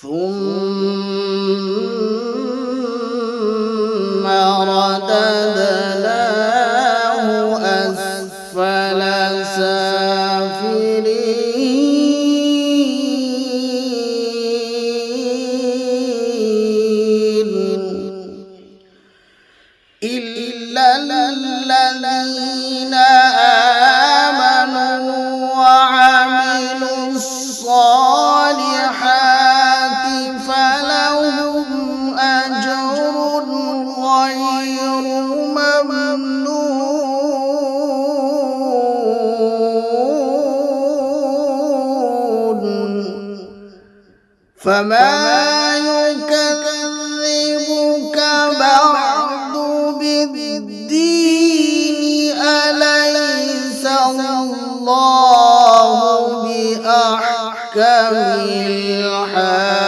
ثم رددناه أسفل سافلين إلا الذين آمنوا وعملوا الصالحات فلهم أجر غير ممنون فما يكذبك بعد بالدين أليس الله بأحكم الحاكمين